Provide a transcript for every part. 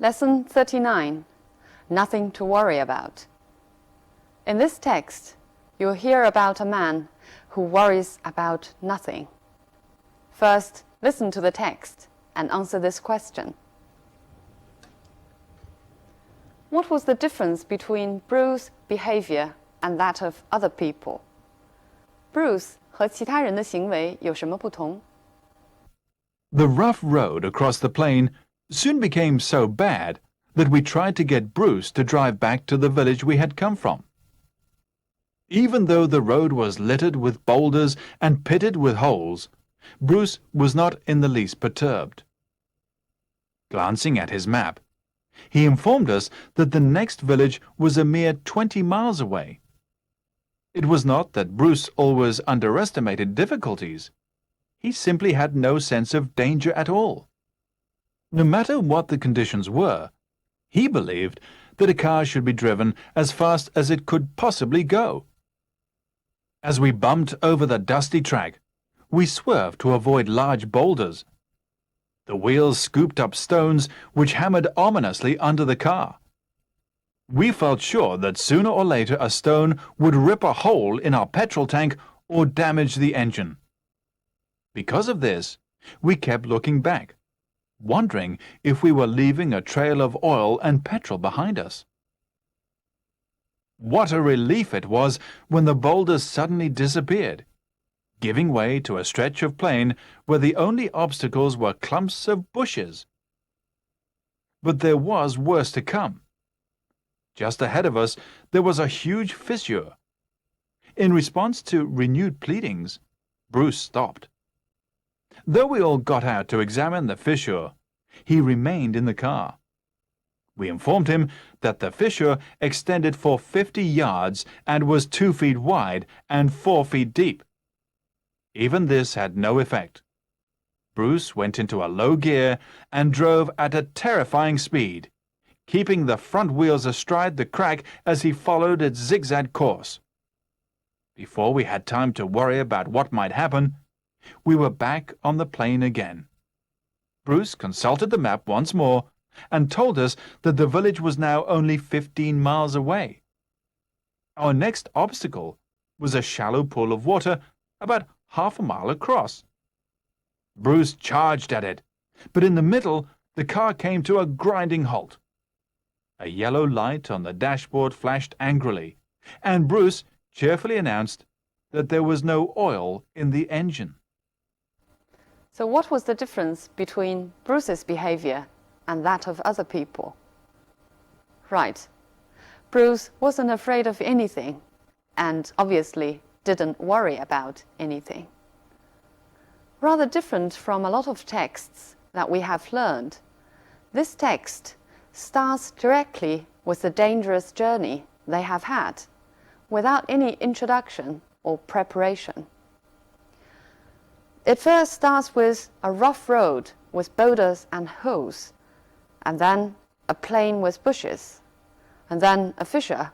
Lesson 39. Nothing to worry about. In this text, you'll hear about a man who worries about nothing. First, listen to the text and answer this question. What was the difference between Bruce's behavior and that of other people? Bruce 和其他人的行为有什么不同？ The rough road across the plain soon became so bad that we tried to get Bruce to drive back to the village we had come from. Even though the road was littered with boulders and pitted with holes, Bruce was not in the least perturbed. Glancing at his map, he informed us that the next village was a mere 20 miles away. It was not that Bruce always underestimated difficulties. He simply had no sense of danger at all. No matter what the conditions were, he believed that a car should be driven as fast as it could possibly go. As we bumped over the dusty track, we swerved to avoid large boulders. The wheels scooped up stones which hammered ominously under the car. We felt sure that sooner or later a stone would rip a hole in our petrol tank or damage the engine. Because of this, we kept looking back, wondering if we were leaving a trail of oil and petrol behind us. What a relief it was when the boulders suddenly disappeared, giving way to a stretch of plain where the only obstacles were clumps of bushes. But there was worse to come. Just ahead of us, there was a huge fissure. In response to renewed pleadings, Bruce stopped. Though we all got out to examine the fissure, he remained in the car. We informed him that the fissure extended for 50 yards and was 2 feet wide and 4 feet deep. Even this had no effect. Bruce went into a low gear and drove at a terrifying speed, keeping the front wheels astride the crack as he followed its zigzag course. Before we had time to worry about what might happen, we were back on the plain again. Bruce consulted the map once more and told us that the village was now only 15 miles away. Our next obstacle was a shallow pool of water about half a mile across. Bruce charged at it, but in the middle the car came to a grinding halt. A yellow light on the dashboard flashed angrily, and Bruce cheerfully announced that there was no oil in the engine. So what was the difference between Bruce's behavior and that of other people? Right. Bruce wasn't afraid of anything and obviously didn't worry about anything. Rather different from a lot of texts that we have learned, this text starts directly with the dangerous journey they have had, without any introduction or preparation. It first starts with a rough road with boulders and holes, and then a plain with bushes, and then a fissure,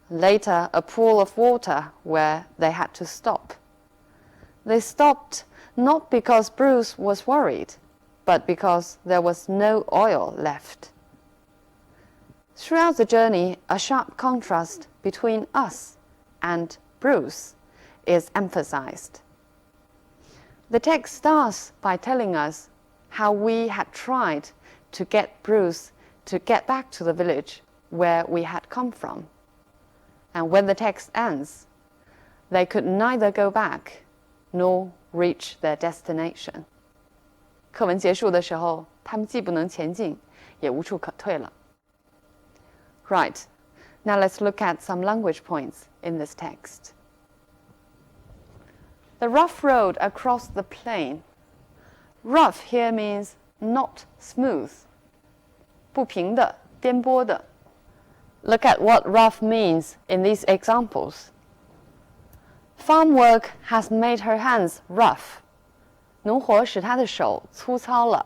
later a pool of water where they had to stop. They stopped not because Bruce was worried, but because there was no oil left. Throughout the journey, a sharp contrast between us and Bruce is emphasized. The text starts by telling us how we had tried to get Bruce to get back to the village where we had come from. And when the text ends, they could neither go back nor reach their destination. 课文结束的时候，他们既不能前进，也无处可退了。Right, now let's look at some language points in this text. The rough road across the plain. Rough here means not smooth. 不平的，颠簸的。Look at what rough means in these examples. Farm work has made her hands rough. 农活使她的手粗糙了。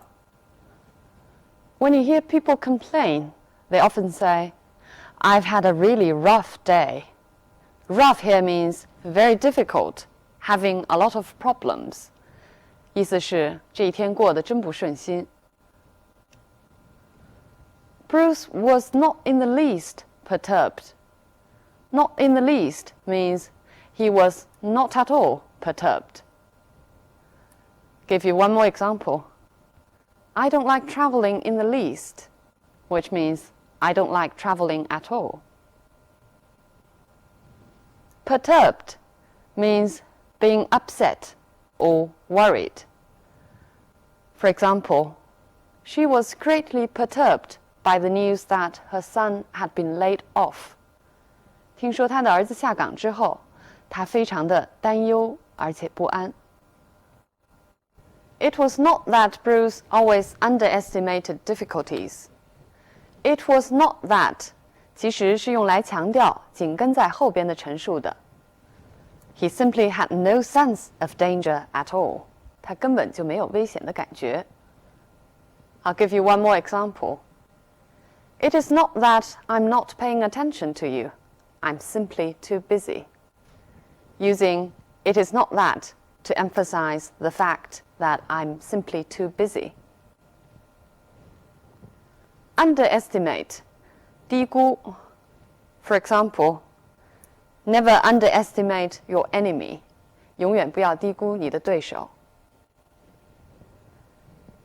When you hear people complain, they often say, I've had a really rough day. Rough here means very difficult, having a lot of problems. 意思是这一天过得真不顺心。Bruce was not in the least perturbed. Not in the least means he was not at all perturbed. Give you one more example. I don't like traveling in the least, which means I don't like traveling at all. Perturbed means being upset or worried. For example, she was greatly perturbed by the news that her son had been laid off. 听说她的儿子下岗之后，她非常的担忧而且不安。It was not that Bruce always underestimated difficulties. It was not that 其实是用来强调紧跟在后边的陈述的。He simply had no sense of danger at all. 他根本就没有危险的感觉。I'll give you one more example. It is not that I'm not paying attention to you. I'm simply too busy. Using it is not that to emphasize the fact that I'm simply too busy. Underestimate, 低估。For example, never underestimate your enemy. 永远不要低估你的对手。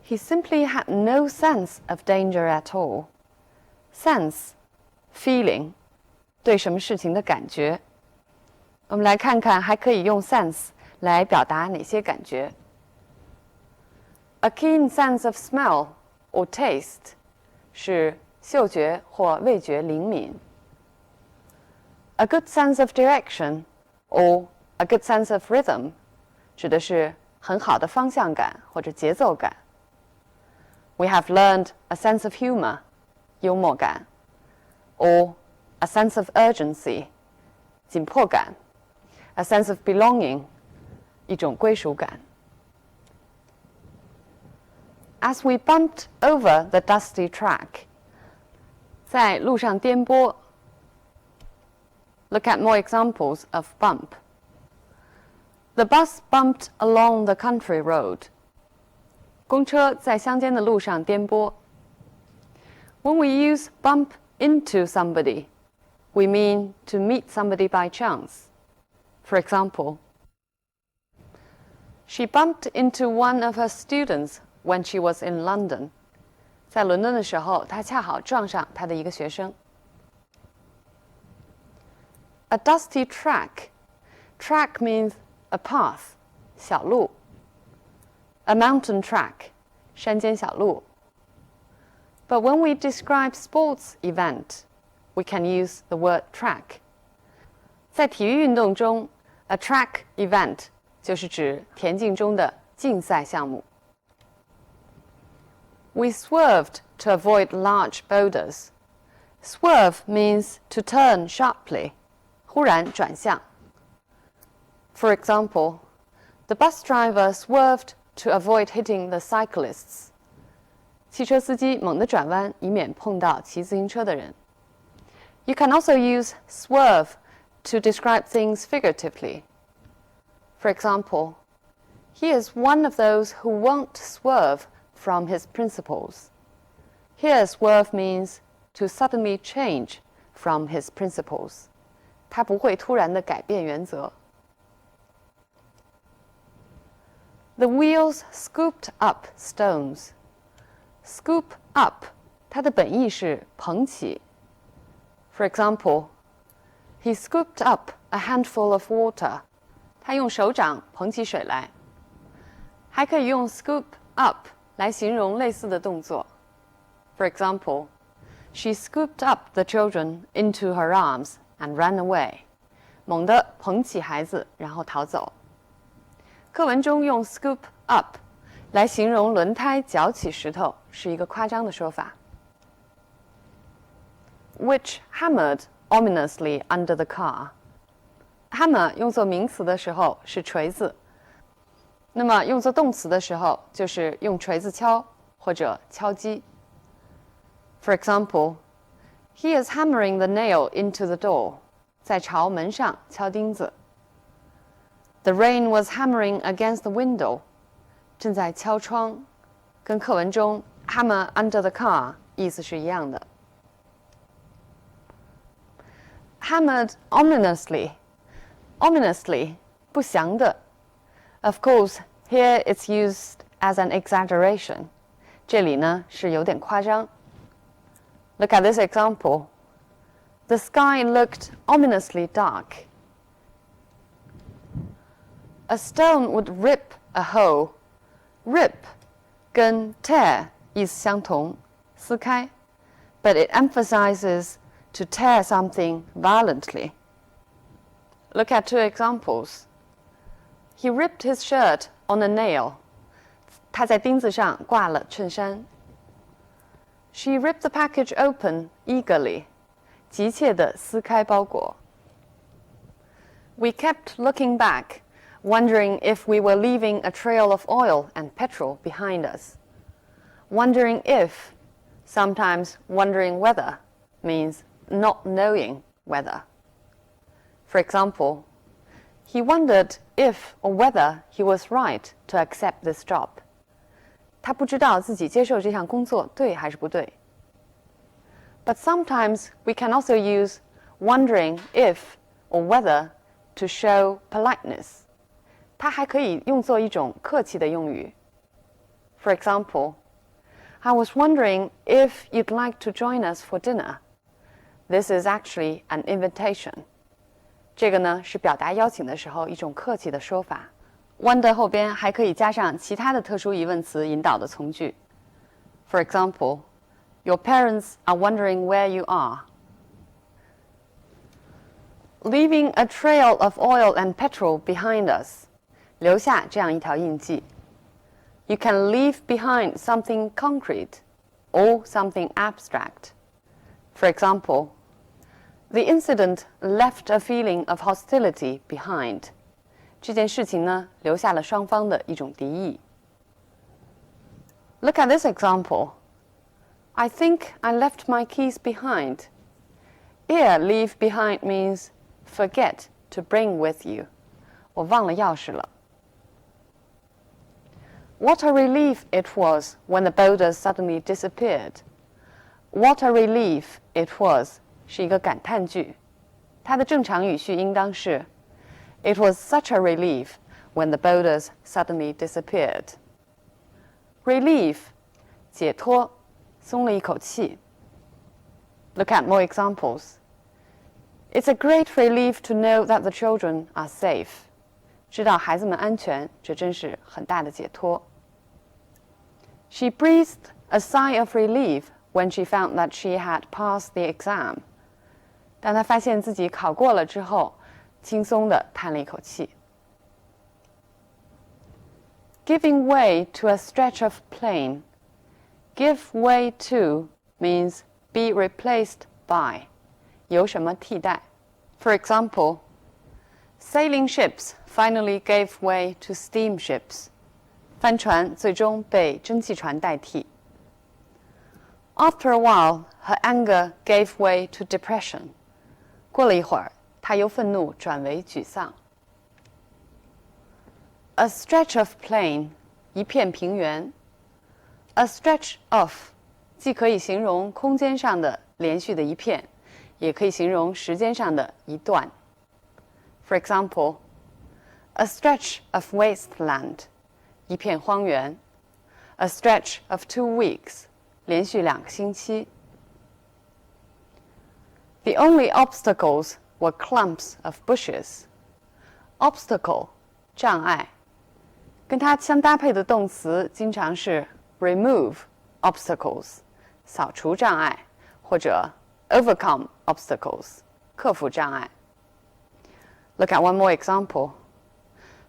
He simply had no sense of danger at all. Sense, feeling, 对什么事情的感觉。我们来看看还可以用 sense 来表达哪些感觉。A keen sense of smell or taste 是嗅觉或味觉灵敏。A good sense of direction or a good sense of rhythm 指的是很好的方向感或者节奏感。We have learned a sense of humor 幽默感 or a sense of urgency 紧迫感 a sense of belonging 一种归属感。As we bumped over the dusty track 在路上颠簸。Look at more examples of bump. The bus bumped along the country road. 公车在乡间的路上颠簸。When we use bump into somebody, we mean to meet somebody by chance. For example, she bumped into one of her students when she was in London. 在伦敦的时候，她恰好撞上她的一个学生。A dusty track. Track means a path, 小路。A mountain track, 山间小路。But when we describe sports event, we can use the word track. 在体育运动中 ，a track event 就是指田径中的竞赛项目。We swerved to avoid large boulders. Swerve means to turn sharply, 忽然转向。For example, the bus driver swerved to avoid hitting the cyclists. 汽车司机猛地转弯，以免碰到骑自行车的人。You can also use swerve to describe things figuratively. For example, he is one of those who won't swerve from his principles. Here, swerve means to suddenly change from his principles. 他不会突然地改变原则。The wheels scooped up stones. Scoop up, 它的本意是捧起。For example, he scooped up a handful of water. 他用手掌捧起水来。还可以用 scoop up 来形容类似的动作。For example, she scooped up the children into her arms and ran away. 猛地捧起孩子，然后逃走。课文中用 scoop up 来形容轮胎搅起石头，是一个夸张的说法。Which hammered ominously under the car. Hammer 用作名词的时候是锤子，那么用作动词的时候就是用锤子敲或者敲击。For example, he is hammering the nail into the door. 在朝门上敲钉子。The rain was hammering against the window. 正在敲窗，跟课文中 hammer under the car 意思是一样的。hammered ominously. Ominously, 不祥的. Of course, here it's used as an exaggeration. 这里呢是有点夸张. Look at this example. The sky looked ominously dark. A stone would rip a hole. Rip 跟 tear 意思相同，撕开 but it emphasizes to tear something violently. Look at two examples. He ripped his shirt on a nail. 他在钉子上挂了衬衫。She ripped the package open eagerly. 急切地撕开包裹。We kept looking back, wondering if we were leaving a trail of oil and petrol behind us. Wondering if, sometimes wondering whether, means not knowing whether. For example, he wondered if or whether he was right to accept this job. 他不知道自己接受这项工作对还是不对。But sometimes we can also use wondering if or whether to show politeness. 它还可以用作一种客气的用语。For example, I was wondering if you'd like to join us for dinner. This is actually an invitation. 这个呢是表达邀请的时候一种客气的说法。Wonder 后边还可以加上其他的特殊疑问词引导的从句。For example, your parents are wondering where you are. Leaving a trail of oil and petrol behind us. 留下这样一条印记。You can leave behind something concrete or something abstract. For example, the incident left a feeling of hostility behind. 这件事情呢，留下了双方的一种敌意。Look at this example. I think I left my keys behind. Here, leave behind means forget to bring with you. 我忘了钥匙了。What a relief it was when the boulders suddenly disappeared. What a relief it was 是一个感叹句，它的正常语序应当是 It was such a relief when the boulders suddenly disappeared. Relief 解脱，松了一口气。Look at more examples. It's a great relief to know that the children are safe. 知道孩子们安全，这真是很大的解脱。She breathed a sigh of relief when she found that she had passed the exam. 当她发现自己考过了之后，轻松地叹了一口气。Giving way to a stretch of plain. Give way to means be replaced by. 由什么替代。For example, sailing ships finally gave way to steamships. 帆船最终被蒸汽船代替。After a while, her anger gave way to depression. 过了一会儿，她由愤怒转为沮丧。A stretch of plain, 一片平原。A stretch of 既可以形容空间上的连续的一片，也可以形容时间上的一段。For example, a stretch of wasteland, 一片荒原。A stretch of 2 weeks, 连续2个星期。The only obstacles were clumps of bushes. Obstacle, 障碍。跟它相搭配的动词经常是 remove obstacles, 扫除障碍，或者 overcome obstacles, 克服障碍。Look at one more example.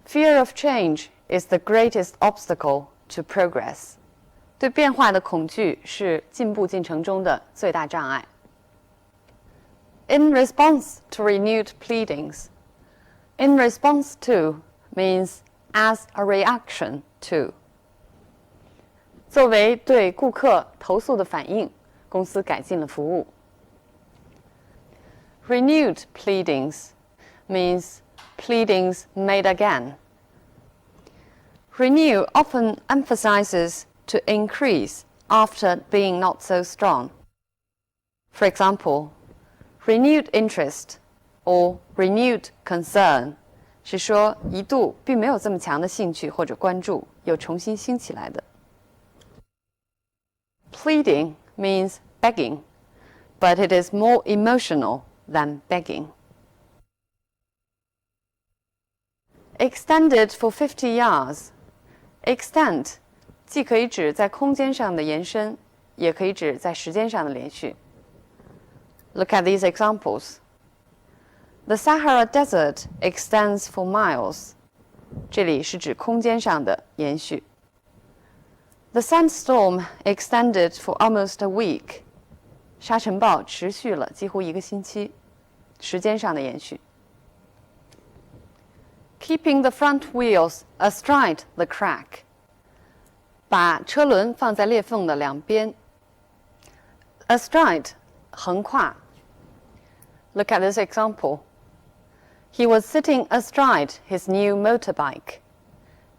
Fear of change is the greatest obstacle to progress. 对变化的恐惧是进步进程中的最大障碍。In response to renewed pleadings. In response to means as a reaction to. 作为对顾客投诉的反应，公司改进了服务。Renewed pleadings means pleadings made again. Renew often emphasizes to increase after being not so strong. For example, renewed interest or renewed concern 是说一度并没有这么强的兴趣或者关注，又重新兴起来的。Pleading means begging, but it is more emotional than begging. Extended for 50 yards. Extend 既可以指在空间上的延伸，也可以指在时间上的连续。Look at these examples. The Sahara Desert extends for miles. 这里是指空间上的延续。The sandstorm extended for almost a week. 沙尘暴持续了几乎1个星期，时间上的延续。Keeping the front wheels astride the crack. 把车轮放在裂缝的两边。Astride 横跨。Look at this example. He was sitting astride his new motorbike.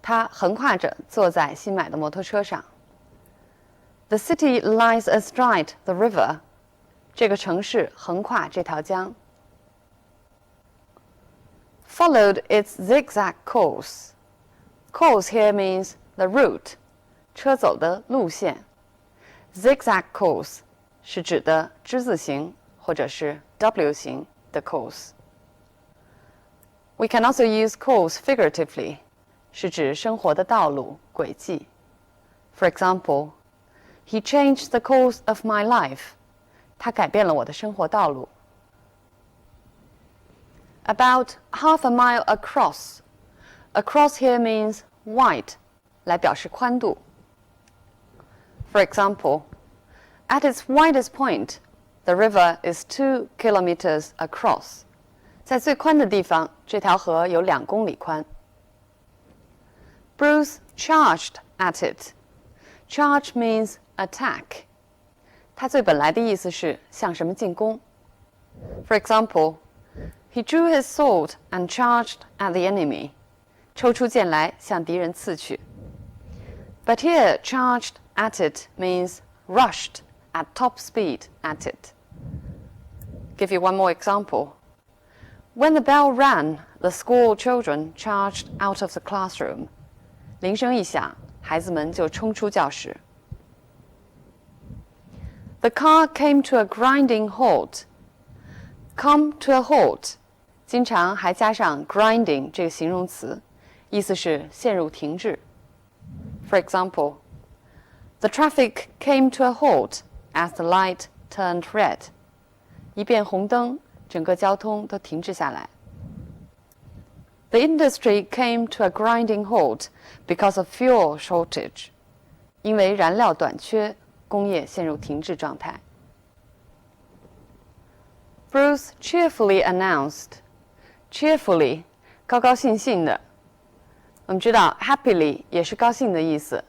他横跨着坐在新买的摩托车上。The city lies astride the river. 这个城市横跨这条江。Followed its zigzag course. Course here means the route, 车走的路线。Zigzag course 是指的之字形或者是 W 型的 course。We can also use course figuratively, 是指生活的道路、轨迹。For example, he changed the course of my life. 他改变了我的生活道路。About half a mile across. Across here means wide, 来表示宽度。For example, at its widest point, the river is 2 kilometers across. 在最宽的地方，这条河有2公里宽。Bruce charged at it. Charge means attack. 它最本来的意思是向什么进攻。For example, he drew his sword and charged at the enemy. 抽出剑来向敌人刺去。But here, charged at it means rushed at top speed at it. Give you one more example. When the bell rang, the school children charged out of the classroom. 铃声一响，孩子们就冲出教室。The car came to a grinding halt. Come to a halt. 经常还加上 grinding 这个形容词，意思是陷入停滞。For example, the traffic came to a halt as the light turned red. 一变红灯，整个交通都停滞下来。The industry came to a grinding halt because of fuel shortage. 因为燃料短缺，工业陷入停滞状态。Bruce cheerfully announced. Cheerfully, 高高兴兴的。我们知道 happily 也是高兴的意思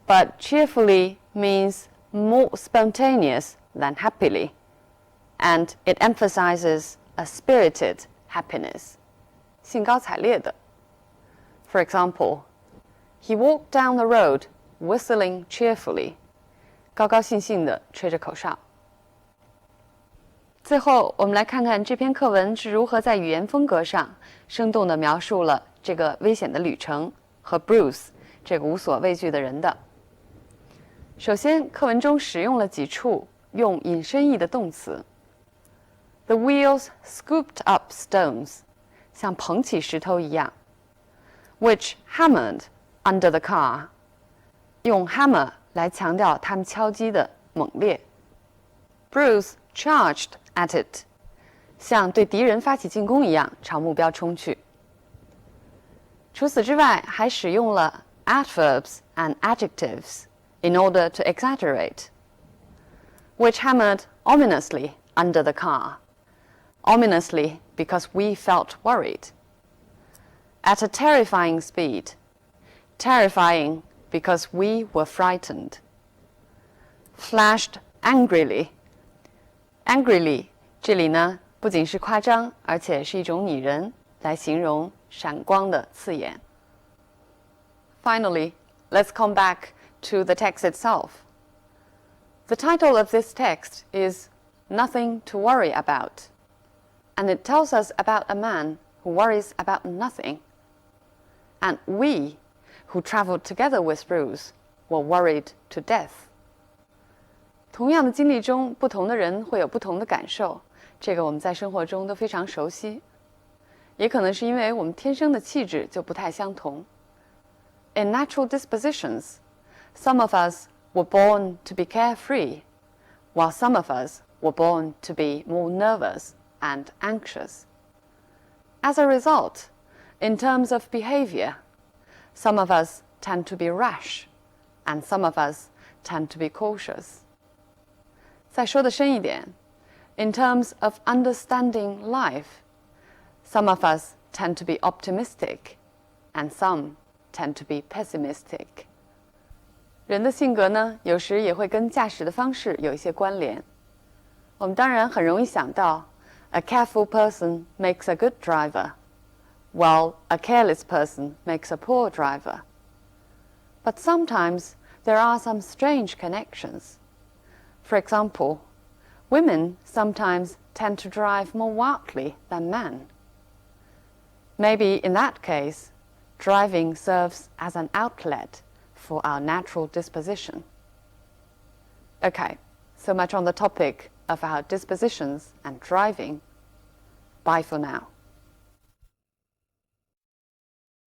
，but cheerfully means more spontaneous than happily, and it emphasizes a spirited happiness, 兴高采烈的。For example, he walked down the road whistling cheerfully, 高高兴兴地吹着口哨。最后，我们来看看这篇课文是如何在语言风格上生动地描述了这个危险的旅程和 Bruce 这个无所畏惧的人的。首先，课文中使用了几处用引申义的动词。The wheels scooped up stones, 像捧起石头一样。Which hammered under the car, 用 hammer 来强调他们敲击的猛烈。Bruce charged at it, 像对敌人发起进攻一样朝目标冲去。除此之外，还使用了 adverbs and adjectives in order to exaggerate. Which hammered ominously under the car. Ominously because we felt worried. At a terrifying speed. Terrifying because we were frightened. Flashed angrily. Angrily 这里呢不仅是夸张，而且是一种拟人，来形容闪光的刺眼。Finally, let's come back to the text itself. The title of this text is Nothing to Worry About. and it tells us about a man who worries about nothing. And we, who traveled together with Bruce, were worried to death. 同样的经历中，不同的人会有不同的感受，这个我们在生活中都非常熟悉。也可能是因为我们天生的气质就不太相同。In natural dispositions, some of us were born to be carefree, while some of us were born to be more nervous and anxious. As a result, in terms of behavior, some of us tend to be rash, and some of us tend to be cautious. 再说得深一点 in terms of understanding life, some of us tend to be optimistic, and some tend to be pessimistic. 人的性格呢，有时也会跟驾驶的方式有一些关联。我们当然很容易想到 a careful person makes a good driver, while a careless person makes a poor driver. But sometimes there are some strange connections. For example, women sometimes tend to drive more wildly than men. Maybe in that case, driving serves as an outlet for our natural disposition. Okay, so much on the topic of our dispositions and driving. Bye for now.